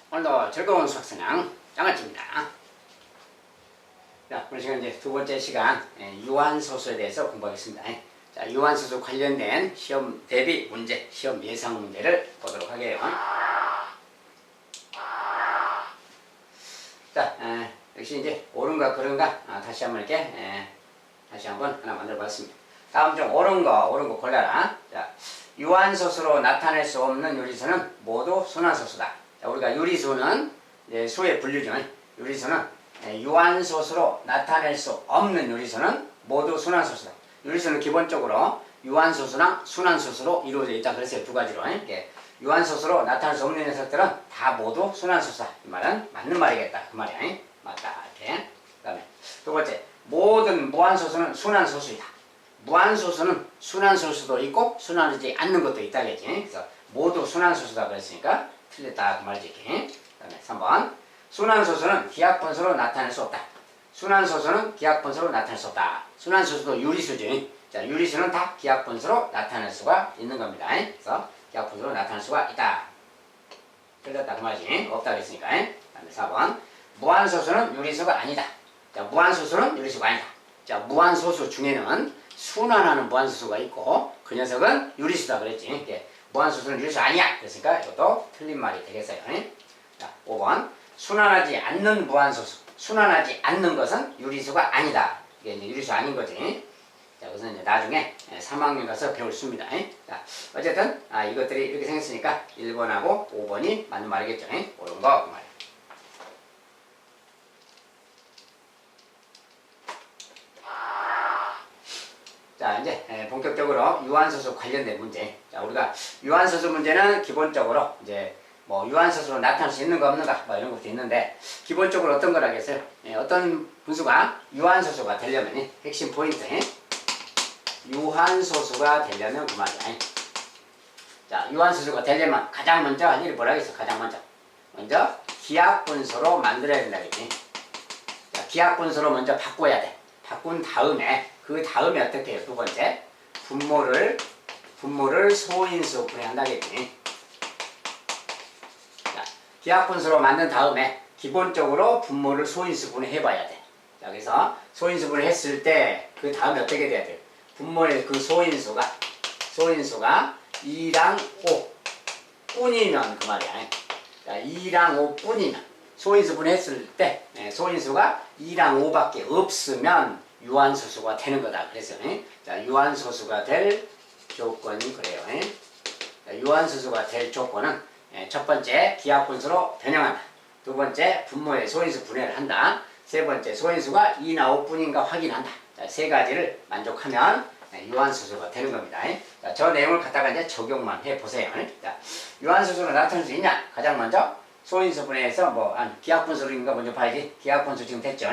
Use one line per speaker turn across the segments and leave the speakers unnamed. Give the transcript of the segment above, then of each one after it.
오늘도 즐거운 수학생활 장아찌입니다. 자, 오늘 시간 이제 두 번째 시간 유한소수에 대해서 공부하겠습니다. 자, 유한소수 관련된 시험 대비 문제, 시험 예상 문제를 보도록 하게요. 자, 역시 이제 옳은가 그른가 다시 한번 이렇게 다시 한번 하나 만들어 봤습니다. 다음 중 옳은 거 골라라. 자, 유한소수로 나타낼 수 없는 유리수는 모두 순환소수다. 자, 우리가 유리수는 이제 수의 분류죠. 유리수는 유한소수로 나타낼 수 없는 유리수는 모두 순환소수다. 유리수는 기본적으로 유한소수나 순환소수로 이루어져 있다. 그랬어요. 두 가지로. 유한소수로 나타낼 수 없는 녀석들은 다 모두 순환소수다. 이 말은 맞는 말이겠다. 그 말이야. 맞다. 이렇게. 그 다음에 두 번째, 모든 무한소수는 순환소수이다. 무한소수는 순환소수도 있고 순환하지 않는 것도 있다겠지. 그래서 모두 순환소수다 그랬으니까 틀렸다 그 말이지. 그 다음에 3번, 순환소수는 기하분수로 나타낼 수 없다. 순환소수는 기하분수로 나타낼 수 없다. 순환소수도 유리수지. 자, 유리수는 다 기하분수로 나타낼 수가 있는 겁니다. 그래서 기하분수로 나타낼 수가 있다. 틀렸다 그 말이지. 없다 그랬으니까. 그 다음에 4번, 무한소수는 유리수가 아니다. 자, 무한소수는 유리수가 아니다. 자, 무한소수 중에는 순환하는 무한소수가 있고 그 녀석은 유리수다 그랬지. 무한소수는 유리수 아니야 그랬으니까 이것도 틀린 말이 되겠어요. 자, 5번, 순환하지 않는 무한소수. 순환하지 않는 것은 유리수가 아니다. 이게 이제 유리수 아닌 거지. 자, 그것은 이제 나중에 3학년 가서 배울 수입니다. 자, 어쨌든 이것들이 이렇게 생겼으니까 1번하고 5번이 맞는 말이겠죠. 옳은 거 그 말이야. 자, 이제 본격적으로 유한소수 관련된 문제. 자, 우리가 유한소수 문제는 기본적으로 이제 뭐 유한소수로 나타날 수 있는가 없는가 뭐 이런 것도 있는데 기본적으로 어떤 거라겠어요? 어떤 분수가 유한소수가 되려면 핵심 포인트. 유한소수가 되려면 그 말이야. 자, 유한소수가 되려면 가장 먼저 할 일이 뭐라겠어? 가장 먼저 기하분수로 만들어야 된다겠지. 자, 기하분수로 먼저 바꿔야 돼. 바꾼 다음에 그 다음에 어떻게 해요? 두 번째, 분모를 소인수 분해한다겠지. 자, 기하분수로 만든 다음에 기본적으로 분모를 소인수 분해해봐야 돼. 자, 그래서 소인수 분해했을 때 그 다음에 어떻게 돼야 돼요? 분모의 그 소인수가 2랑 5 뿐이면 그 말이야. 자, 2랑 5 뿐이면 소인수 분해했을 때 소인수가 2랑 5밖에 없으면 유한소수가 되는 거다. 그래서 자, 유한소수가 될 조건이 그래요. 자, 유한소수가 될 조건은 첫 번째, 기하분수로 변형한다. 두 번째, 분모의 소인수 분해를 한다. 세 번째, 소인수가 2나 5뿐인가 확인한다. 자, 세 가지를 만족하면 유한소수가 되는 겁니다. 자, 저 내용을 갖다가 이제 적용만 해보세요. 자, 유한소수로 나타낼 수 있냐? 가장 먼저 소인수 분해해서 기하분수인가 먼저 봐야지. 기하분수 지금 됐죠?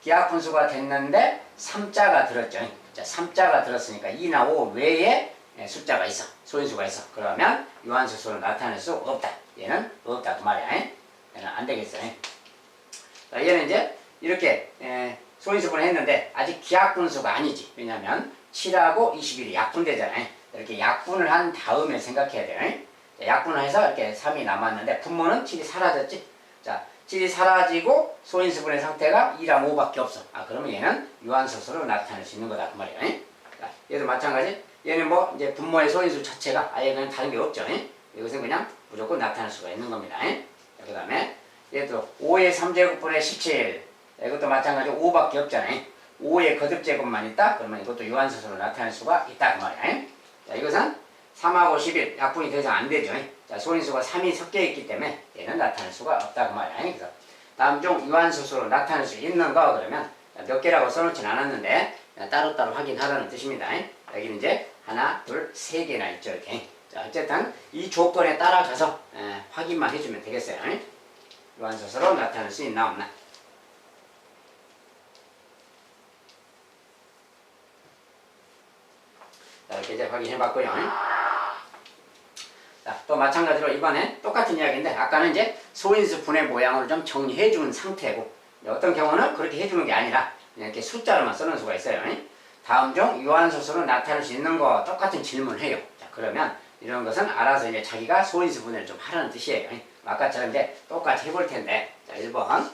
기하분수가 됐는데 3자가 들었죠. 자, 3자가 들었으니까 2나 5 외에 숫자가 있어. 소인수가 있어. 그러면 유한소수로 나타낼 수 없다. 얘는 없다 그 말이야. 얘는 안 되겠어. 자, 얘는 이제 이렇게 소인수분해 했는데 아직 기하분수가 아니지. 왜냐면 7하고 21이 약분되잖아요. 이렇게 약분을 한 다음에 생각해야 돼요. 자, 약분을 해서 이렇게 3이 남았는데 분모는 7이 사라졌지. 자, 7이 사라지고 소인수분해 상태가 2랑 5밖에 없어. 그러면 얘는 유한소수로 나타낼 수 있는 거다 그 말이에요. 자, 얘도 마찬가지. 얘는 뭐 이제 분모의 소인수 자체가 아예 그냥 다른 게 없죠. 이것은 그냥 무조건 나타날 수가 있는 겁니다. 자, 그 다음에 얘도 5의 3제곱분의 17. 이것도 마찬가지로 5밖에 없잖아요. 5의 거듭제곱만 있다? 그러면 이것도 유한소수로 나타낼 수가 있다 그 말이에요. 자, 이것은 3하고 11 약분이 더 이상 안 되죠. 자, 소인수가 3이 섞여 있기 때문에 얘는 나타낼 수가 없다 그 말이야. 그래서 다음 중 유한소수로 나타낼 수 있는 거 그러면 몇 개라고 써놓진 않았는데 따로따로 확인하라는 뜻입니다. 여기는 이제 하나, 둘, 세 개나 있죠 이렇게. 자, 어쨌든 이 조건에 따라가서 확인만 해주면 되겠어요. 유한소수로 나타낼 수 있나 없나. 자, 이렇게 이제 확인해봤고요. 자, 또 마찬가지로 이번에 똑같은 이야기인데 아까는 이제 소인수 분해 모양을 좀 정리해 준 상태고 어떤 경우는 그렇게 해주는 게 아니라 그냥 이렇게 숫자로만 써놓은 수가 있어요. 다음 중 유한소수로 나타낼 수 있는 거 똑같은 질문을 해요. 자, 그러면 이런 것은 알아서 이제 자기가 소인수 분해를 좀 하라는 뜻이에요. 아까처럼 이제 똑같이 해볼 텐데, 자, 1번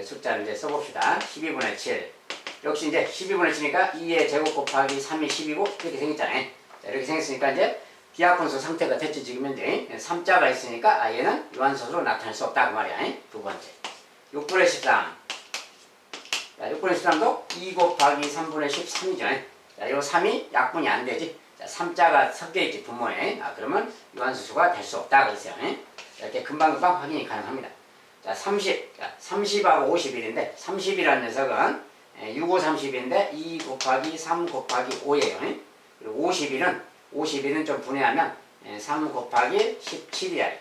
숫자를 이제 써봅시다. 12분의 7. 역시 이제 12분의 7이니까 2의 제곱 곱하기 3이 10이고 이렇게 생겼잖아요. 자, 이렇게 생겼으니까 이제 기하분수 상태가 됐죠. 지금 현재 3자가 있으니까 얘는 유한소수로 나타낼 수 없다 그 말이야. 두 번째 6분의 13. 자, 6분의 13도 2 곱하기 3분의 13이죠. 자, 이 3이 약분이 안 되지. 자, 3자가 섞여 있지 분모에. 그러면 유한소수가 될 수 없다 그랬어요. 자, 이렇게 금방금방 확인이 가능합니다. 자, 30. 자, 30하고 51인데 30이라는 녀석은 6, 5, 30인데 2 곱하기 3 곱하기 5예요. 그리고 51은 좀 분해하면 3 곱하기 17이야 이렇게.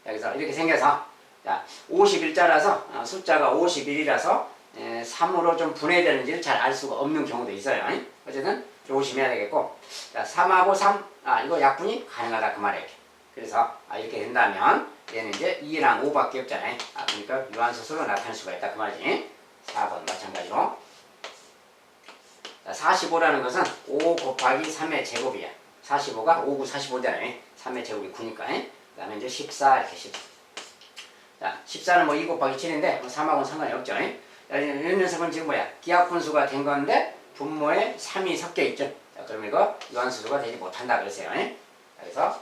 여기서 이렇게 생겨서 자, 51자라서 숫자가 51이라서 3으로 좀 분해되는지를 잘 알 수가 없는 경우도 있어요. 어쨌든 조심해야 되겠고, 자, 3하고 3, 이거 약분이 가능하다 그 말이에요. 그래서 이렇게 된다면 얘는 이제 2랑 5밖에 없잖아요. 그러니까 유한소수로 나타날 수가 있다 그 말이지. 4번 마찬가지로. 자, 45라는 것은 5 곱하기 3의 제곱이야. 45가 5, 9, 45잖아요. 3의 제곱이 9니까. 그 다음에 이제 14 이렇게 14. 자, 14는 뭐 2 곱하기 7인데 3하고는 상관이 없죠. 자, 이런 녀석은 지금 뭐야? 기하분수가 된 건데 분모에 3이 섞여 있죠. 자, 그러면 이거 유한소수가 되지 못한다 그랬어요. 그래서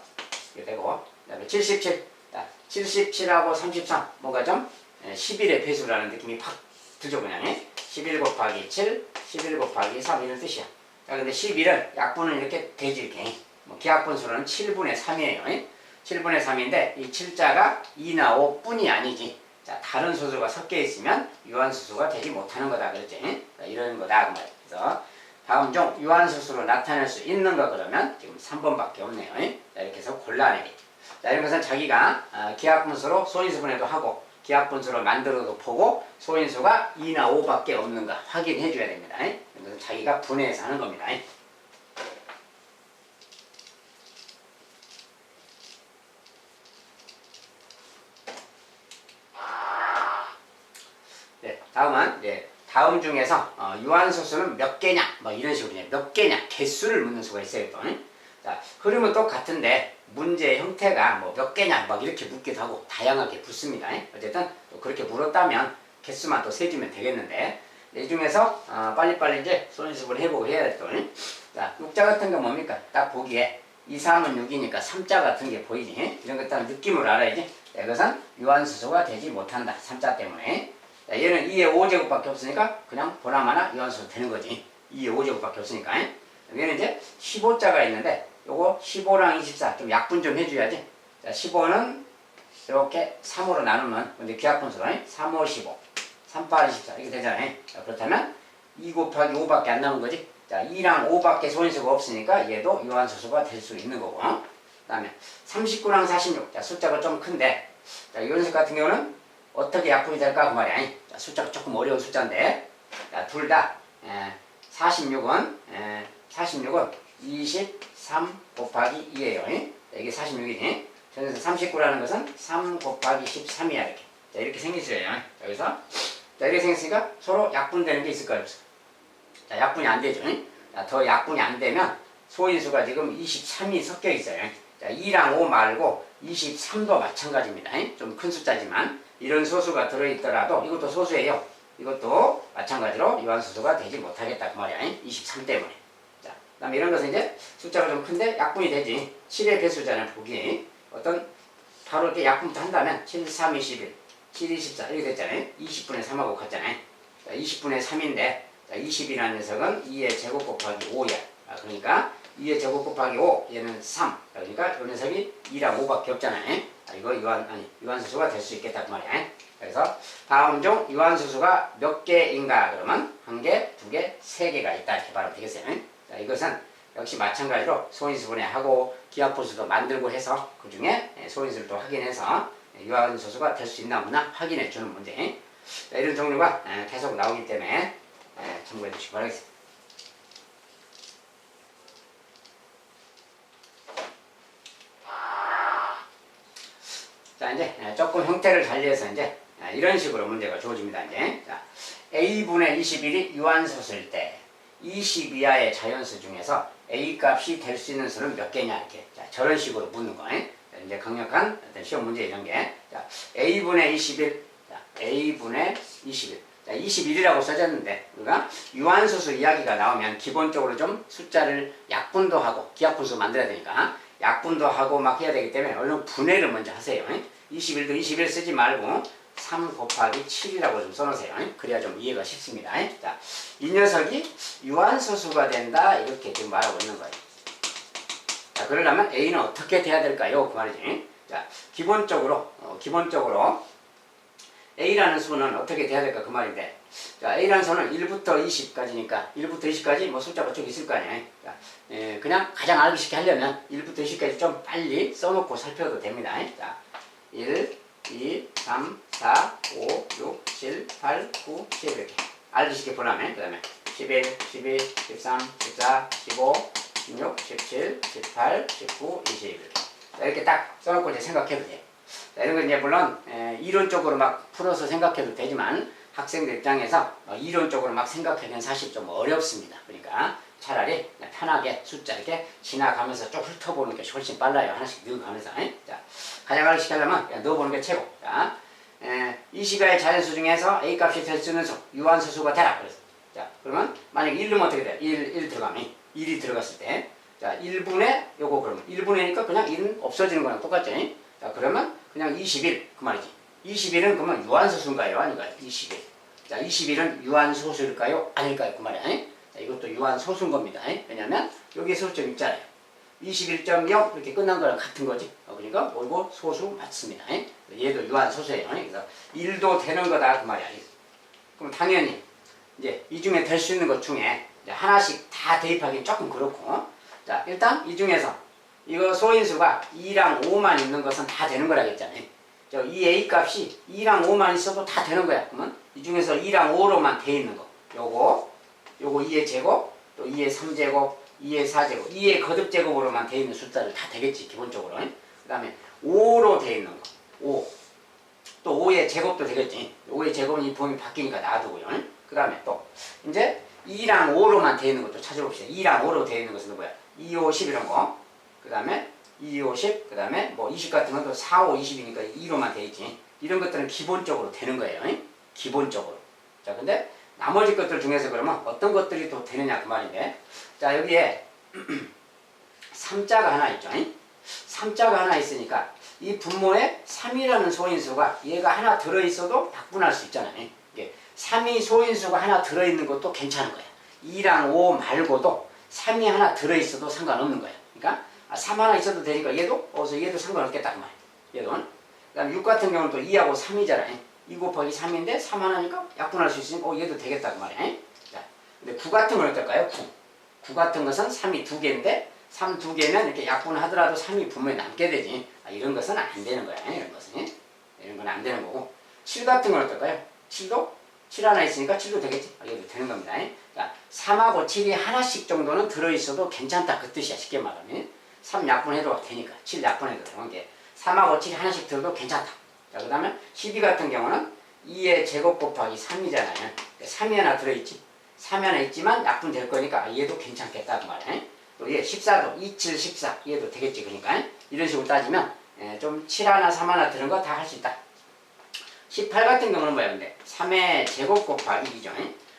이렇게 되고, 그 다음에 77. 자, 77하고 33 뭐가 좀 11의 배수라는 느낌이 팍 들죠 그냥. 11 곱하기 7, 11 곱하기 3 이런 뜻이야. 자, 근데 11은 약분은 이렇게 되지 이렇게. 뭐 기하분수로는 7분의 3이에요. 7분의 3인데 이 7자가 2나 5뿐이 아니지. 자, 다른 소수가 섞여 있으면 유한소수가 되지 못하는 거다 그랬지. 자, 이런 거다 그 말이야. 그래서 다음 중 유한소수로 나타낼 수 있는 거 그러면 지금 3번밖에 없네요. 자, 이렇게 해서 골라내겠죠. 자, 이런 것은 자기가 기하분수로 소인수 분해도 하고 기하분수로 만들어도 보고 소인수가 2나 5밖에 없는가 확인해 줘야 됩니다. 이것은 자기가 분해해서 하는 겁니다. 네, 다음은 다음 중에서 유한소수는 몇 개냐 뭐 이런 식으로 몇 개냐 개수를 묻는 수가 있어요. 또. 자, 흐름은 똑같은데 문제의 형태가 뭐 몇 개냐 막 이렇게 묻기도 하고 다양하게 붙습니다. 어쨌든 또 그렇게 물었다면 개수만 또 세주면 되겠는데 이 중에서 빨리빨리 이제 소인수분을 해보고 해야 될 또. 자, 6자 같은 건 뭡니까? 딱 보기에 2, 3은 6이니까 3자 같은 게 보이지. 이런 것들은 느낌으로 알아야지. 이것은 유한소수가 되지 못한다. 3자 때문에. 자, 얘는 2의 5제곱밖에 없으니까 그냥 보나마나 유한소수 되는 거지. 2의 5제곱밖에 없으니까. 얘는 이제 15자가 있는데 요거 15랑 24 좀 약분 좀 해줘야지. 자, 15는 이렇게 3으로 나누면 근데 기하분수로 3, 5, 15 3, 8, 24 이렇게 되잖아요. 자, 그렇다면 2 곱하기 5밖에 안 남은 거지. 자, 2랑 5밖에 소인수가 없으니까 얘도 유한소수가 될 수 있는 거고. 그 다음에 39랑 46. 자, 숫자가 좀 큰데 자, 이 녀석 같은 경우는 어떻게 약분이 될까 그 말이야. 자, 숫자가 조금 어려운 숫자인데 자, 둘 다 46은 23 곱하기 2예요. 이게 46이니. 그래서 39라는 것은 3 곱하기 13이야 이렇게. 자, 이렇게 생기세요. 여기서 자, 이렇게 생겼으니까 서로 약분되는 게 있을까요? 없을까요? 자, 약분이 안 되죠. 자, 더 약분이 안 되면 소인수가 지금 23이 섞여 있어요. 자, 2랑 5 말고 23도 마찬가지입니다. 좀 큰 숫자지만 이런 소수가 들어있더라도 이것도 소수예요. 이것도 마찬가지로 유한소수가 되지 못하겠다 그 말이야. 23 때문에. 자, 그 다음에 이런 것은 이제 숫자가 좀 큰데 약분이 되지. 7의 배수잖아요 보기에. 어떤 바로 이렇게 약분부터 한다면 7, 3, 21, 7, 24 이렇게 됐잖아요. 20분의 3하고 같잖아요. 자, 20분의 3인데 자, 20이라는 녀석은 2의 제곱 곱하기 5야. 그러니까 2의 제곱 곱하기 5 얘는 3. 그러니까 이 녀석이 2랑 5밖에 없잖아요. 이거 유한소수가 될 수 있겠다 그 말이야. 그래서 다음 중 유한소수가 몇 개인가 그러면 1개, 2개, 3개가 있다 이렇게 말하면 되겠어요. 자, 이것은 역시 마찬가지로 소인수분해하고 기하분수도 만들고 해서 그 중에 소인수를 또 확인해서 유한소수가 될 수 있나 없나 확인해 주는 문제. 자, 이런 종류가 계속 나오기 때문에 참고해 주시기 바라겠습니다. 자, 이제 조금 형태를 달리해서 이제 이런 식으로 문제가 주어집니다. 이제 자, A분의 21이 유한소수일 때 20 이하의 자연수 중에서 A 값이 될 수 있는 수는 몇 개냐 이렇게. 자, 저런 식으로 묻는 거. 이제 강력한 어떤 시험 문제 이런 게. 자, A분의 21. 자, A분의 21. 자, 21이라고 써졌는데 우리가 유한수수 이야기가 나오면 기본적으로 좀 숫자를 약분도 하고 기하분수 만들어야 되니까 약분도 하고 막 해야 되기 때문에 얼른 분해를 먼저 하세요. 21도 21 쓰지 말고 3 곱하기 7이라고 좀 써놓으세요. 그래야 좀 이해가 쉽습니다. 자, 이 녀석이 유한소수가 된다 이렇게 지금 말하고 있는 거예요. 자, 그러려면 A는 어떻게 돼야 될까요? 그 말이지. 자, 기본적으로 A라는 수는 어떻게 돼야 될까 그 말인데, 자, A라는 수는 1부터 20까지니까 1부터 20까지 뭐 숫자가 쭉 있을 거 아니에요. 자, 그냥 가장 알기 쉽게 하려면 1부터 20까지 좀 빨리 써놓고 살펴도 됩니다. 자, 1, 2, 3, 4, 5, 6, 7, 8, 9, 10 이렇게 알기 쉽게 보려면 그 다음에 11, 12, 13, 14, 15, 16, 17, 18, 19, 20 이렇게 딱 써놓고 이제 생각해도 돼요. 자, 이런 건 이제 물론 이론적으로 막 풀어서 생각해도 되지만 학생들 입장에서 이론적으로 막 생각하기는 사실 좀 어렵습니다. 그러니까 차라리 편하게 숫자 이렇게 지나가면서 쭉 훑어보는 게 훨씬 빨라요. 하나씩 넣어가면서. 자, 가장 알기 쉽게 하려면 그냥 넣어보는 게 최고. 자, 20의 자연수 중에서 A 값이 될 수 있는 수, 유한수수가 되라. 그래서. 자, 그러면 만약에 1 넣으면 어떻게 돼? 1 들어가면 1이 들어갔을 때, 자, 1분의 요거 그러면 1분의니까 그냥 1은 없어지는 거랑 똑같죠. 자, 그러면 그냥 21 그 말이지. 21은 그러면 유한소수인가요? 아닌가요? 21. 자, 21은 유한소수일까요? 아닐까요? 그 말이야. 자, 이것도 유한소수인 겁니다. 왜냐면 여기에 소수점 있잖아요. 21.0 이렇게 끝난 거랑 같은 거지. 그러니까 이거 소수 맞습니다. 얘도 유한소수예요. 그래서 1도 되는 거다 그 말이야. 그럼 당연히 이제 이 중에 될 수 있는 것 중에 하나씩 다 대입하기는 조금 그렇고, 자, 일단 이 중에서 이거 소인수가 2랑 5만 있는 것은 다 되는 거라겠잖아요. 이 A 값이 2랑 5만 있어도 다 되는 거야. 그러면 이 중에서 2랑 5로만 돼 있는 거. 요거 2의 제곱, 또 2의 3제곱, 2의 4제곱, 2의 거듭제곱으로만 돼 있는 숫자를 다 되겠지, 기본적으로. 그 다음에 5로 돼 있는 거. 5. 또 5의 제곱도 되겠지. 5의 제곱은 이 범위 바뀌니까 놔두고요. 그 다음에 또 이제 2랑 5로만 돼 있는 것도 찾아봅시다. 2랑 5로 돼 있는 것은 뭐야? 2, 5, 10 이런 거. 그 다음에 2, 5, 10, 그 다음에 뭐 20 같은 것도 4, 5, 20이니까 2로만 돼 있지. 이런 것들은 기본적으로 되는 거예요. 기본적으로. 자, 근데 나머지 것들 중에서 그러면 어떤 것들이 또 되느냐 그 말인데, 자, 여기에 3자가 하나 있죠. 3자가 하나 있으니까 이 분모에 3이라는 소인수가 얘가 하나 들어있어도 약분할 수 있잖아요. 이게 3이 소인수가 하나 들어있는 것도 괜찮은 거야. 2랑 5 말고도 3이 하나 들어있어도 상관없는 거야. 그러니까 3 하나 있어도 되니까 얘도 상관없겠다 그 말이야. 얘도. 그 다음 6 같은 경우는 또 2하고 3이잖아요. 2 곱하기 3인데 3 하나니까 약분할 수 있으니까 얘도 되겠다 그 말이야. 자, 근데 9 같은 건 어떨까요? 9 같은 것은 3이 2개인데 3 2개는 이렇게 약분하더라도 3이 분명히 남게 되지. 이런 것은 안 되는 거야. 이런 것은. 이런 건 안 되는 거고. 7 같은 건 어떨까요? 7도? 7 하나 있으니까 7도 되겠지. 얘도 되는 겁니다. 자, 3하고 7이 하나씩 정도는 들어있어도 괜찮다 그 뜻이야. 쉽게 말하면. 3 약분해도 되니까. 7 약분해도 되는 게 3하고 7이 하나씩 들어도 괜찮다. 자, 그 다음에 12 같은 경우는 2의 제곱 곱하기 3이잖아요. 3이 하나 들어있지. 3이 하나 있지만 약분될 거니까 얘도 괜찮겠다 그 말이야. 또 얘 14도 2, 7, 14 얘도 되겠지. 그러니까 이런 식으로 따지면 좀 7 하나 3 하나 들은 거 다 할 수 있다. 18 같은 경우는 뭐야 근데 3의 제곱 곱하기 2죠.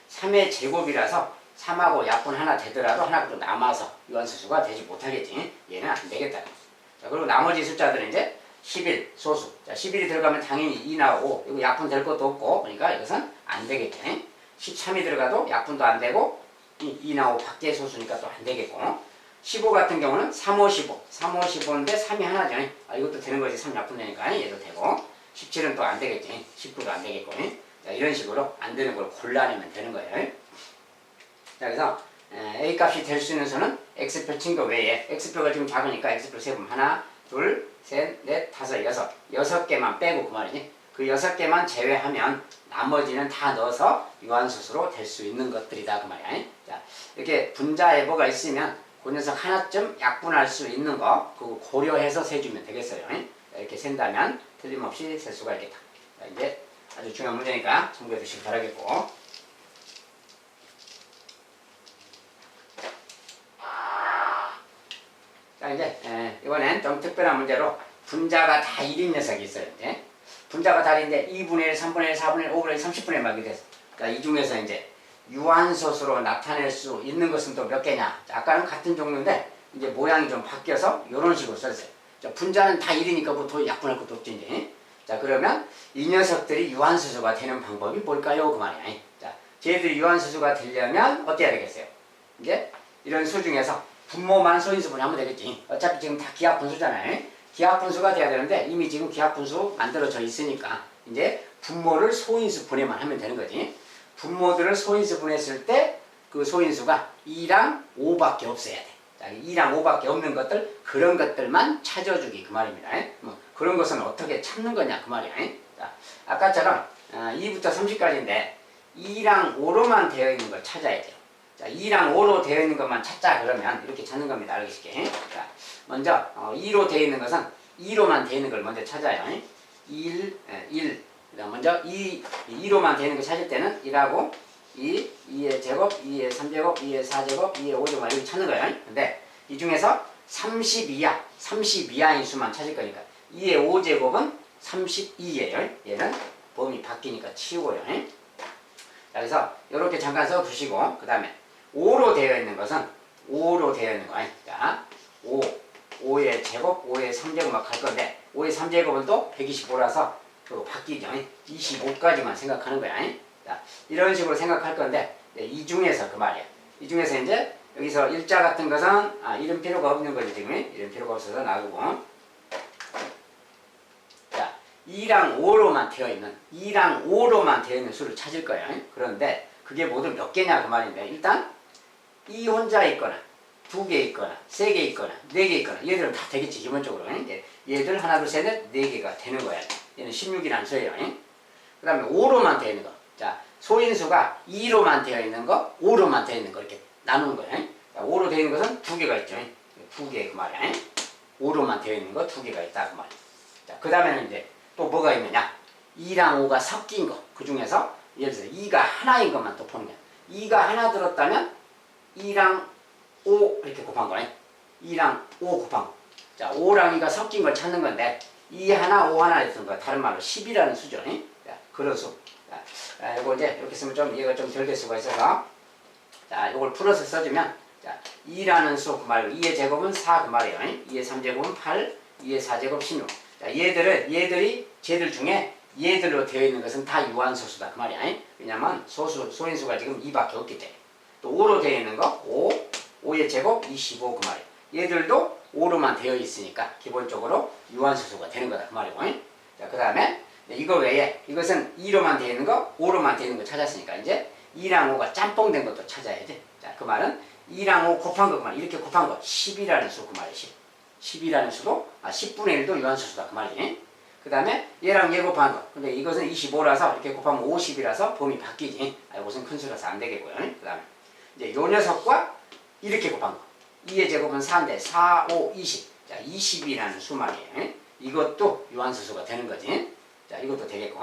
3의 제곱이라서 3하고 약분 하나 되더라도 하나가 또 남아서 유한수수가 되지 못하겠지. 얘는 안 되겠다. 자, 그리고 나머지 숫자들은 이제 11 소수. 자, 11이 들어가면 당연히 2 나오고 이거 약분 될 것도 없고 그러니까 이것은 안 되겠지. 13이 들어가도 약분도 안 되고 2 나오고 밖에 소수니까 또 안 되겠고. 15 같은 경우는 3, 5, 15. 3, 5, 15인데 3이 하나죠. 이것도 되는 거지. 3 약분되니까 얘도 되고. 17은 또 안 되겠지. 19도 안 되겠고. 자, 이런 식으로 안 되는 걸 골라내면 되는 거예요. 자, 그래서 A 값이 될 수 있는 수는 X표 친 거 외에 X표가 지금 작으니까 X표 세분 하나, 둘, 셋, 넷, 다섯, 여섯. 6개만 빼고 그 말이지. 그 6개만 제외하면 나머지는 다 넣어서 유한수수로 될 수 있는 것들이다 그 말이야. 자, 이렇게 분자예보가 있으면 그 녀석 하나쯤 약분할 수 있는 거 그거 고려해서 세주면 되겠어요. 이렇게 센다면 틀림없이 셀 수가 있겠다. 자, 이제 아주 중요한 문제니까 참고해 주시기 바라겠고. 특별한 문제로 분자가 다 1인 녀석이 있어요. 네? 분자가 다 1인데 2분의 1, 3분의 1, 4분의 1, 5분의 1, 30분의 1 막 이렇게 돼서 그러니까 이 중에서 이제 유한소수로 나타낼 수 있는 것은 또 몇 개냐? 자, 아까는 같은 종류인데 이제 모양이 좀 바뀌어서 이런 식으로 썼어요. 자, 분자는 다 1이니까 뭐 더 약분할 것도 없지 이제. 자, 그러면 이 녀석들이 유한소수가 되는 방법이 뭘까요? 그 말이야. 자, 쟤들이 유한소수가 되려면 어떻게 해야 되겠어요? 이제 이런 수 중에서 분모만 소인수분해 하면 되겠지. 어차피 지금 다 기하분수잖아요. 기하분수가 돼야 되는데 이미 지금 기하분수 만들어져 있으니까 이제 분모를 소인수분해만 하면 되는 거지. 분모들을 소인수분했을 때 그 소인수가 2랑 5밖에 없어야 돼. 자, 2랑 5밖에 없는 것들 그런 것들만 찾아주기 그 말입니다. 뭐 그런 것은 어떻게 찾는 거냐 그 말이야. 자, 아까처럼 2부터 30까지인데 2랑 5로만 되어 있는 걸 찾아야 돼요. 자, 2랑 5로 되어 있는 것만 찾자 그러면 이렇게 찾는 겁니다. 알기 쉽게. 자, 먼저 2로 되어 있는 것은 2로만 되어 있는 걸 먼저 찾아요. 1. 먼저 2로만 되어 있는 걸 찾을 때는 1하고 2의 제곱, 2의 3제곱, 2의 4제곱, 2의 5제곱 이렇게 찾는 거예요. 근데 이 중에서 30 이하인 수만 찾을 거니까 2의 5제곱은 32예요. 얘는 범위 바뀌니까 치우고요. 자, 그래서 이렇게 잠깐 써두시고 그 다음에 5로 되어 있는 것은 5로 되어 있는 거예요. 자, 5의 제곱, 5의 3제곱 막 갈 건데 5의 3제곱은 또 125라서 그 바뀌죠. 25까지만 생각하는 거야. 자, 이런 식으로 생각할 건데 이 중에서 그 말이야. 이 중에서 이제 여기서 일자 같은 것은 이름 필요가 없는 거지 지금. 이름 필요가 없어서 놔두고. 자, 2랑 5로만 되어 있는 수를 찾을 거예요. 그런데 그게 모두 몇 개냐 그 말인데 일단 이 혼자 있거나 2개 있거나 3개 있거나 4개 있거나 얘들은 다 되겠지 기본적으로. 얘들 하나 둘 셋 넷 4개가 되는 거야. 얘는 16이라는 수예요. 그 다음에 5로만 되어 있는 거. 자, 소인수가 2로만 되어 있는 거, 5로만 되어 있는 거 이렇게 나누는 거예요. 자, 5로 되어 있는 것은 2개가 있죠. 2개 그 말이야. 5로만 되어 있는 거 2개가 있다 그 말이야. 자, 그 다음에는 이제 또 뭐가 있느냐? 2랑 5가 섞인 거. 그 중에서 예를 들어서 2가 하나인 것만 또 보는 거야. 2가 하나 들었다면 2랑 5 이렇게 곱한 거예요. 2랑 5 곱한 거. 자, 5랑 2가 섞인 걸 찾는 건데 2 하나 5 하나 했던 거 다른 말로 10이라는 수죠. 자, 그런 수. 자, 요거 이제 이렇게 쓰면 좀 이해가 좀 덜 될 수가 있어서 자, 요걸 풀어서 써주면 자, 2라는 수 그 말고 2의 제곱은 4 그 말이에요. 2의 3제곱은 8, 2의 4제곱 16. 자, 얘들이 쟤들 중에 얘들로 되어 있는 것은 다 유한소수다 그 말이야. 왜냐면 소인수가 지금 2밖에 없기 때문에. 또 5로 되어 있는 거 5의 제곱 25 그 말이에요. 얘들도 5로만 되어 있으니까 기본적으로 유한소수가 되는 거다 그 말이고. 자, 그 다음에 이거 외에 이것은 2로만 되어 있는 거 5로만 되어 있는 거 찾았으니까 이제 2랑 5가 짬뽕 된 것도 찾아야지. 자, 그 말은 2랑 5 곱한 거 그 말, 이렇게 곱한 거 10이라는 수 그 말이야. 10이라는 수도 10분의 1도 유한소수다 그 말이지. 그 다음에 얘랑 얘 곱한 거. 근데 이것은 25라서 이렇게 곱하면 50이라서 범위 바뀌지. 이것은 큰 수라서 안 되겠고요. 그 다음에 이제 요 녀석과 이렇게 곱한 거. 2의 제곱은 4인데 4, 5, 20. 자, 20이라는 수 말이에요. 이것도 유한소수가 되는 거지. 자, 이것도 되겠고.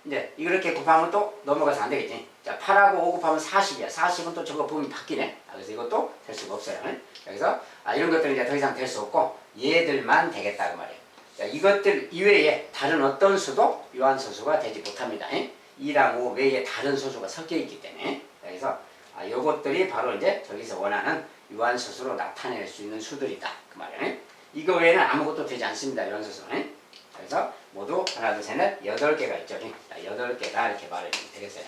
이제 이렇게 곱하면 또 넘어가서 안 되겠지. 자, 8하고 5 곱하면 40이야. 40은 또 저거 범위 바뀌네. 그래서 이것도 될 수가 없어요. 그래서 이런 것들은 이제 더 이상 될 수 없고 얘들만 되겠다 그 말이에요. 자, 이것들 이외에 다른 어떤 수도 유한소수가 되지 못합니다. 2랑 5 외에 다른 소수가 섞여 있기 때문에. 그래서 요것들이 바로 이제 저기서 원하는 유한소수로 나타낼 수 있는 수들이다 그 말이에요. 이거 외에는 아무것도 되지 않습니다. 유한소수는. 그래서 모두 하나 둘 셋 넷 8개가 있죠. 8개다 이렇게 말하면 되겠어요.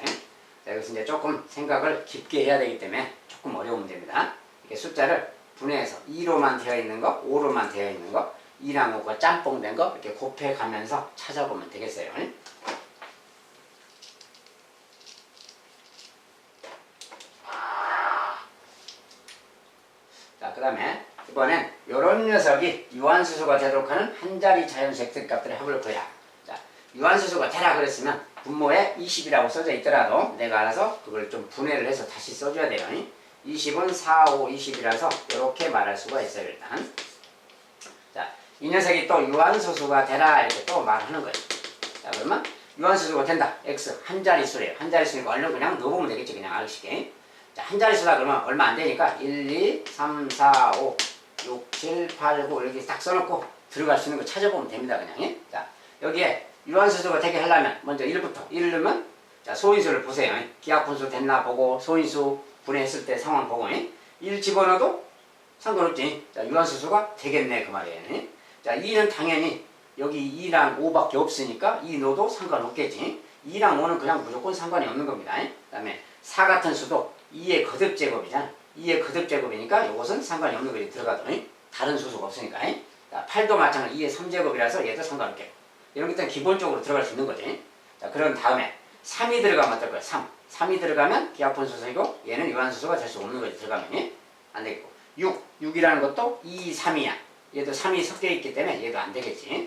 자, 여기서 이제 조금 생각을 깊게 해야 되기 때문에 조금 어려운 문제입니다. 이렇게 숫자를 분해해서 2로만 되어 있는 거, 5로만 되어 있는 거, 2랑 5가 짬뽕 된 거 이렇게 곱해가면서 찾아보면 되겠어요. 자, 그 다음에 이번엔 요런 녀석이 유한소수가 되도록 하는 한 자리 자연수액 값들을 해볼 거야. 자, 유한소수가 되라 그랬으면 분모에 20이라고 써져 있더라도 내가 알아서 그걸 좀 분해를 해서 다시 써줘야 돼요. 20은 4, 5, 20이라서 이렇게 말할 수가 있어요. 일단 자, 이 녀석이 또 유한소수가 되라 이렇게 또 말하는 거예요. 자, 그러면 유한소수가 된다. x 한 자릿수래요. 한 자릿수니까 얼른 그냥 넣어보면 되겠지. 그냥 알기 쉽게. 자, 한 자릿수다 그러면 얼마 안 되니까 1, 2, 3, 4, 5 6, 7, 8, 9 이렇게 딱 써놓고 들어갈 수 있는 거 찾아보면 됩니다. 그냥. 예? 자, 여기에 유한수소가 되게 하려면 먼저 1부터 1 넣으면 자, 소인수를 보세요. 기하분수 됐나 보고 소인수 분해했을 때 상황 보고 1 집어넣어도 상관없지. 자, 유한수소가 되겠네 그 말이에요. 자, 2는 당연히 여기 2랑 5밖에 없으니까 2 넣어도 상관없겠지. 2랑 5는 그냥 무조건 상관이 없는 겁니다. 그 다음에 4 같은 수도 2의 거듭제곱이잖아. 2의 거듭제곱이니까 이것은 상관이 없는 거지 들어가도 다른 수수가 없으니까. 자, 8도 마찬가지로 2의 3제곱이라서 얘도 상관없게. 이런 것들은 기본적으로 들어갈 수 있는 거지. 자, 그런 다음에 3이 들어가면 어떨 거야? 3. 3이 들어가면 기하분수소이고 얘는 유한수소가 될 수 없는 거지 들어가면. 안 되겠고. 6이라는 것도 2, 3이야. 얘도 3이 섞여 있기 때문에 얘도 안 되겠지.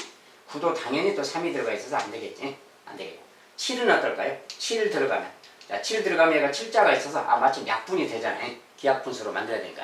9도 당연히 또 3이 들어가 있어서 안 되겠지. 안 되겠고. 7은 어떨까요? 7 들어가면. 자, 7 들어가면 얘가 7자가 있어서 마침 약분이 되잖아요. 기하분수로 만들어야 되니까.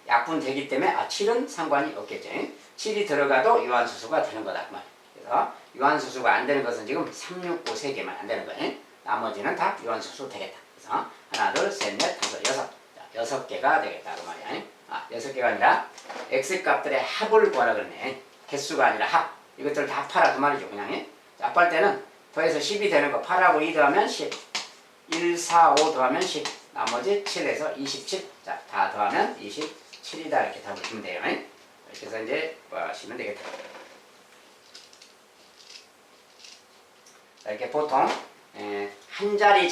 약분 되기 때문에 7은 상관이 없겠죠. 7이 들어가도 유한수소가 되는 거다. 그 말. 그래서 유한수소가 안 되는 것은 지금 3, 6, 9, 3개만 안 되는 거예요. 나머지는 다 유한수소 되겠다. 그래서 하나, 둘, 셋, 넷, 다섯, 여섯. 자, 6개가 되겠다. 그 말이야. 6개가 아니라 X값들의 합을 구하라 그러네. 개수가 아니라 합. 이것들을 다 합하라 그 말이죠. 그냥. 자, 합할 때는 더해서 10이 되는 거 8하고 2 더하면 10. 1, 4, 5 더하면 10. 나머지 7에서 27. 자, 다 더하면 27이다. 이렇게 답을 주면 돼요. 이렇게 해서 이제 하시면 되겠다. 자, 이렇게 보통 한 자리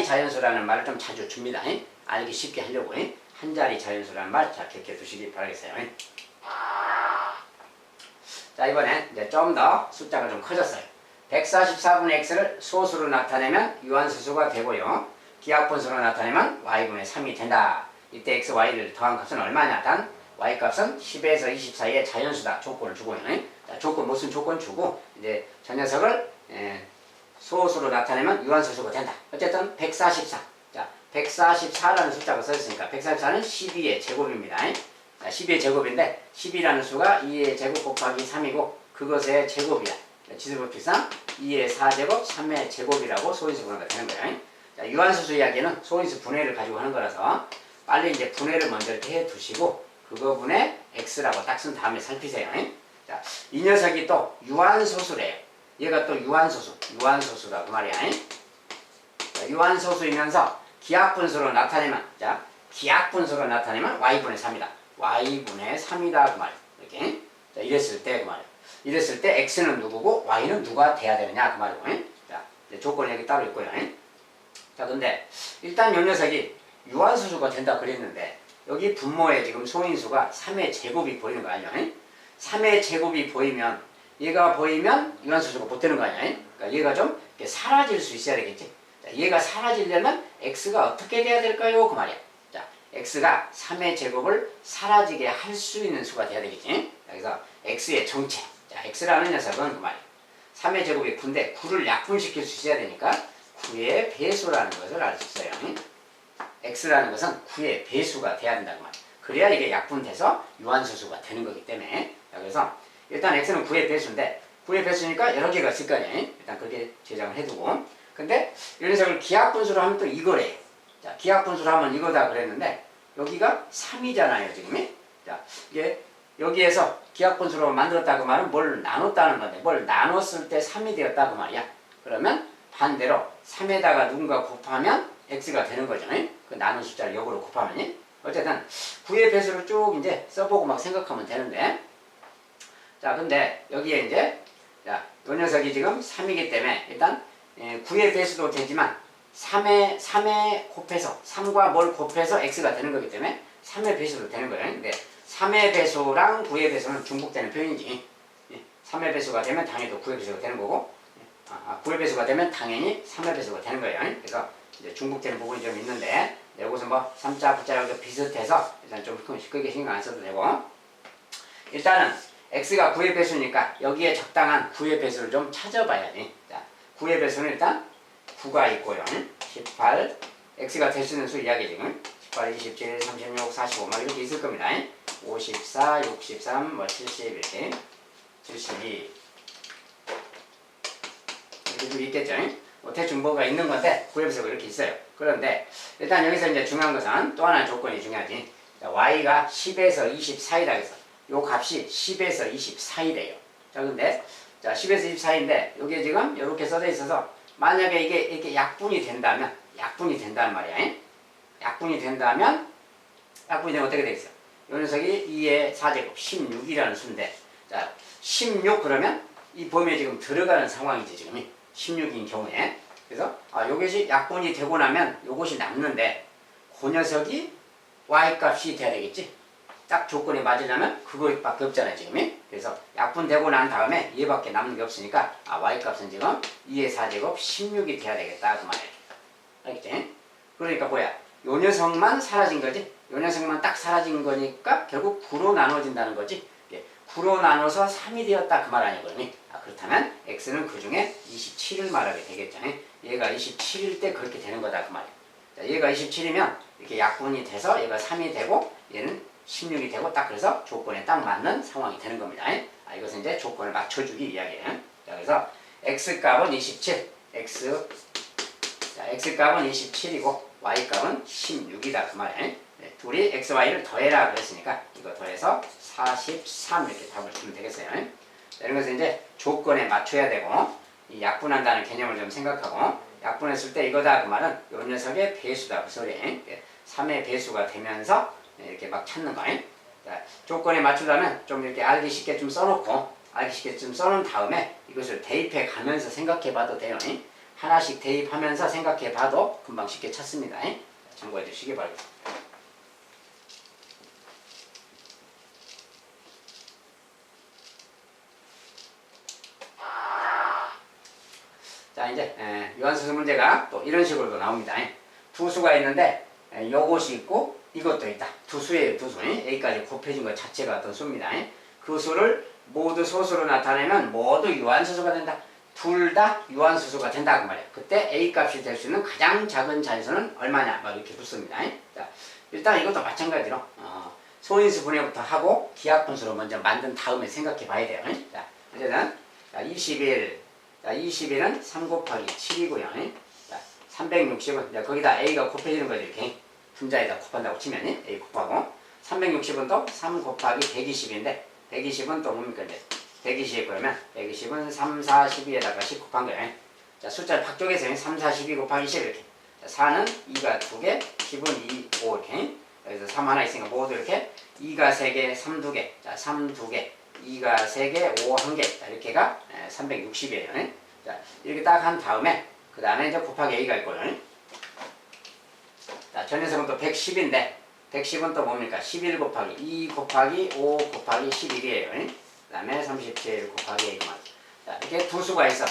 자연수라는 말을 좀 자주 줍니다. 알기 쉽게 하려고. 한 자리 자연수라는 말 잘 기억해 두시기 바라겠어요. 자, 이번엔 이제 좀 더 숫자가 좀 커졌어요. 144분의 x를 소수로 나타내면 유한수소가 되고요. 기하분수로 나타내면 y분의 3이 된다. 이때 x, y를 더한 값은 얼마냐? 단 y 값은 10에서 20 사이의 자연수다. 조건을 주고요. 자, 조건 무슨 조건 주고 이제 저 녀석을 소수로 나타내면 유한수소가 된다. 어쨌든 144. 자, 144라는 숫자가 써있으니까 144는 12의 제곱입니다. 자, 12의 제곱인데 10이라는 수가 2의 제곱 곱하기 3이고 그것의 제곱이야. 지수법칙상 2의 4제곱, 3의 제곱이라고 소인수 분해가 되는 거예요. 자, 유한수소 이야기는 소인수 분해를 가지고 하는 거라서 빨리 이제 분해를 먼저 이렇게 해 두시고 그거 분해 x라고 딱 쓴 다음에 살피세요. 자, 이 녀석이 또 유한소수래요. 얘가 또 유한소수라고 말이야. 자, 유한소수이면서 기하분수로 나타내면 자, 기하분수로 나타내면 y분의 3이다. y분의 3이다 그 말이야. 이렇게. 자, 이랬을 때 그 말이야. 이랬을 때 x는 누구고 y는 누가 돼야 되느냐 그 말이고. 자, 조건이 여기 따로 있고요. 자, 근데 일단 이 녀석이 유한소수가 된다 그랬는데 여기 분모에 지금 소인수가 3의 제곱이 보이는 거 아니야? 3의 제곱이 보이면 얘가 보이면 유한소수가 못 되는 거 아니야? 그러니까 얘가 좀 사라질 수 있어야 되겠지. 자, 얘가 사라지려면 x가 어떻게 돼야 될까요? 그 말이야. 자, x가 3의 제곱을 사라지게 할 수 있는 수가 돼야 되겠지. 자, 그래서 x의 정체. 자, x라는 녀석은 그 말이야. 3의 제곱이 9인데 9를 약분시킬 수 있어야 되니까 9의 배수라는 것을 알 수 있어요. x라는 것은 9의 배수가 돼야 된다고 말이야. 그래야 이게 약분돼서 유한소수가 되는 거기 때문에. 자, 그래서 일단 x는 9의 배수인데 9의 배수니까 여러 개가 있을 거 아니에요. 일단 그렇게 제작을 해두고. 근데 이 녀석을 기하분수로 하면 또 이거래. 자, 기하분수로 하면 이거다 그랬는데 여기가 3이잖아요 지금. 자, 이게 여기에서 기하분수로 만들었다 그 말은 뭘 나눴다는 건데 뭘 나눴을 때 3이 되었다 그 말이야. 그러면 반대로 3에다가 누군가 곱하면 x가 되는 거죠. 그 나눈 숫자를 역으로 곱하면. 어쨌든 9의 배수를 쭉 이제 써보고 막 생각하면 되는데. 자, 근데 여기에 이제 자, 이 녀석이 지금 3이기 때문에 일단 9의 배수도 되지만 3에 곱해서 3과 뭘 곱해서 x가 되는 거기 때문에 3의 배수도 되는 거예요. 근데 3의 배수랑 9의 배수는 중복되는 표현이지. 3의 배수가 되면 당연히 또 9의 배수가 되는 거고 9의 배수가 되면 당연히 3의 배수가 되는 거예요. 그래서 이제 중복되는 부분이 좀 있는데 여기서 뭐 3자, 9자랑 비슷해서 일단 좀 크게 신경 안 써도 되고 일단은 x가 9의 배수니까 여기에 적당한 9의 배수를 좀 찾아봐야 돼. 자, 9의 배수는 일단 9가 있고요. 18, x가 될 수 있는 수 이야기 지금 18, 27, 36, 45 막 이렇게 있을 겁니다. 54, 63, 뭐 70 이렇게 72 이렇게 있겠죠. 대충 뭐가 있는 건데 9의 배수가 이렇게 있어요. 그런데 일단 여기서 이제 중요한 것은 또 하나의 조건이 중요하지. 자, y가 10에서 20 사이다 그래서 요 값이 10에서 20 사이래요. 자, 근데 자, 10에서 20 사이인데 요게 지금 이렇게 써져 있어서 만약에 이게 이렇게 약분이 된다면 말이야. 약분이 되면 어떻게 되겠어요? 요 녀석이 2의 4제곱 16이라는 수인데 자, 16 그러면 이 범위에 지금 들어가는 상황이지 지금 16인 경우에 그래서 요것이 약분이 되고 나면 요것이 남는데 그 녀석이 y 값이 돼야 되겠지. 딱 조건에 맞으려면 그거밖에 없잖아요 지금. 그래서 약분되고 난 다음에 얘밖에 남는 게 없으니까 y 값은 지금 2의 4제곱 16이 돼야 되겠다 그 말이에요. 알겠지? 그러니까 뭐야? 요 녀석만 사라진 거지. 요 녀석만 딱 사라진 거니까 결국 9로 나눠진다는 거지. 9로 나눠서 3이 되었다 그 말 아니거든요. 그렇다면 x는 그 중에 27을 말하게 되겠죠. 얘가 27일 때 그렇게 되는 거다 그 말이에요. 자, 얘가 27이면 이렇게 약분이 돼서 얘가 3이 되고 얘는 16이 되고 딱 그래서 조건에 딱 맞는 상황이 되는 겁니다. 이것은 이제 조건을 맞춰주기 이야기예요. 자, 그래서 x 값은 27, x 값은 27이고 y 값은 16이다 그 말이에요. 네, 둘이 x, y를 더해라 그랬으니까 이거 더해서 43 이렇게 답을 주면 되겠어요. 이런 것은 이제 조건에 맞춰야 되고 이 약분한다는 개념을 좀 생각하고 약분했을 때 이거다 그 말은 요 녀석의 배수다 그 소리. 3의 배수가 되면서 이렇게 막 찾는 거예요. 조건에 맞추려면 좀 이렇게 알기 쉽게 좀 써놓은 다음에 이것을 대입해 가면서 생각해 봐도 돼요. 하나씩 대입하면서 생각해 봐도 금방 쉽게 찾습니다. 참고해 주시기 바라겠습니다. 자, 이제 유한수소 문제가 또 이런 식으로도 나옵니다. 두 수가 있는데 요것이 있고 이것도 있다. 두 수예요, 두 수. A까지 곱해진 것 자체가 어떤 수입니다. 그 수를 모두 소수로 나타내면 모두 유한수소가 된다. 둘 다 유한수소가 된다 그 말이에요. 그때 A 값이 될 수 있는 가장 작은 자연수는 얼마냐 막 이렇게 묻습니다. 자, 일단 이것도 마찬가지로 소인수 분해부터 하고 기하분수로 먼저 만든 다음에 생각해 봐야 돼요. 자, 어쨌든 21은 3 곱하기 7이고요. 자, 360은 거기다 A가 곱해지는 거죠. 이렇게 분자에다 곱한다고 치면 A 곱하고 360은 또 3 곱하기 120인데 120은 또 뭡니까 이제 120 그러면 120은 3, 4, 12에다가 10 곱한 거예요. 자, 숫자를 팍 쪼개서 3, 4, 12 곱하기 10 이렇게. 자, 4는 2가 2개, 10은 2, 5 이렇게. 여기서 3 하나 있으니까 모두 이렇게 2가 3개, 3 2개, 자, 3 2개, 2가 3개, 5 1개. 자, 이렇게가 360이에요. 자, 이렇게 딱 한 다음에 그 다음에 이제 곱하기 A가 있고요. 자, 저 녀석은 또 110인데 110은 또 뭡니까? 11 곱하기 2 곱하기 5 곱하기 11이에요. 그 다음에 37 곱하기 A만. 자, 이렇게 두 수가 있어.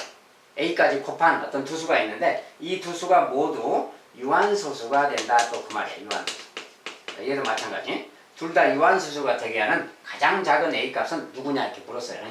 A까지 곱한 어떤 두 수가 있는데 이 두 수가 모두 유한소수가 된다 또 그 말이야. 유한소수. 얘도 마찬가지. 둘 다 유한소수가 되게 하는 가장 작은 A 값은 누구냐 이렇게 물었어요.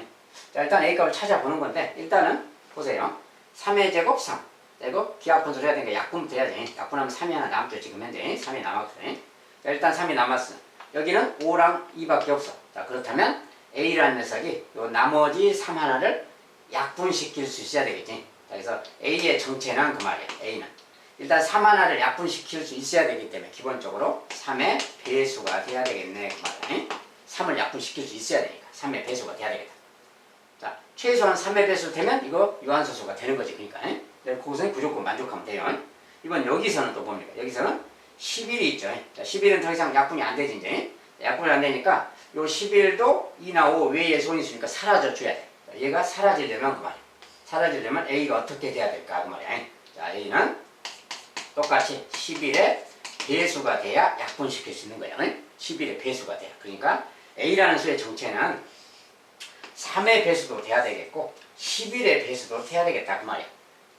자, 일단 A 값을 찾아보는 건데 일단은 보세요. 3의 제곱 3. 자, 이거 기하분수를 해야 되니까 약분부터 해야지. 약분하면 3이 하나 남죠. 지금 현재 3이 남았거든. 자, 일단 3이 남았어. 여기는 5랑 2밖에 없어. 자, 그렇다면 A라는 녀석이 요 나머지 3 하나를 약분시킬 수 있어야 되겠지. 자, 그래서 A의 정체는 그 말이야. A는 일단 3 하나를 약분시킬 수 있어야 되기 때문에 기본적으로 3의 배수가 돼야 되겠네 그 말이야. 3을 약분시킬 수 있어야 되니까 3의 배수가 돼야 되겠다. 자, 최소한 3의 배수 되면 이거 유한소수가 되는 거지. 그러니까 그것은 무조건 만족하면 돼요. 이번 여기서는 또 뭡니까? 여기서는 11이 있죠. 자, 11은 더 이상 약분이 안 되지 이제. 약분이 안 되니까 요 11도 2나 5 외의 소인수니까 사라져 줘야 돼. 자, 얘가 사라지려면 그 말이야. 사라지려면 A가 어떻게 돼야 될까 그 말이야. 자, A는 똑같이 11의 배수가 돼야 약분시킬 수 있는 거야. 11의 배수가 돼야. 그러니까 A라는 수의 정체는 3의 배수도 돼야 되겠고 11의 배수도 돼야 되겠다 그 말이야.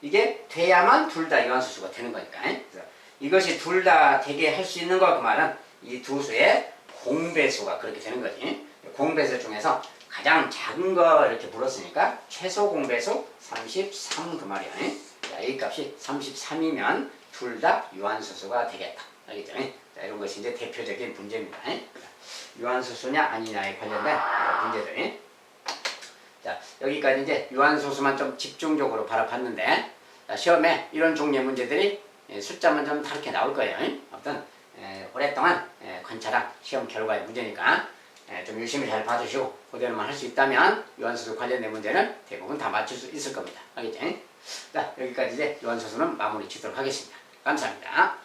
이게 돼야만 둘 다 유한소수가 되는 거니까. 그래서 이것이 둘 다 되게 할 수 있는 거 그 말은 이 두 수의 공배수가 그렇게 되는 거지. 공배수 중에서 가장 작은 거 이렇게 물었으니까 최소 공배수 33 그 말이야. 자, A 값이 33이면 둘 다 유한소수가 되겠다. 알겠죠? 자, 이런 것이 이제 대표적인 문제입니다. 유한소수냐 아니냐에 관련된 문제들. 자, 여기까지 이제 유한소수만 좀 집중적으로 바라봤는데 자, 시험에 이런 종류의 문제들이 숫자만 좀 다르게 나올 거예요. 아무튼 오랫동안 관찰한 시험 결과의 문제니까 좀 열심히 잘 봐주시고 그대로만 할 수 있다면 유한수소 관련된 문제는 대부분 다 맞출 수 있을 겁니다. 알겠죠? 자, 여기까지 이제 유한수소는 마무리 짓도록 하겠습니다. 감사합니다.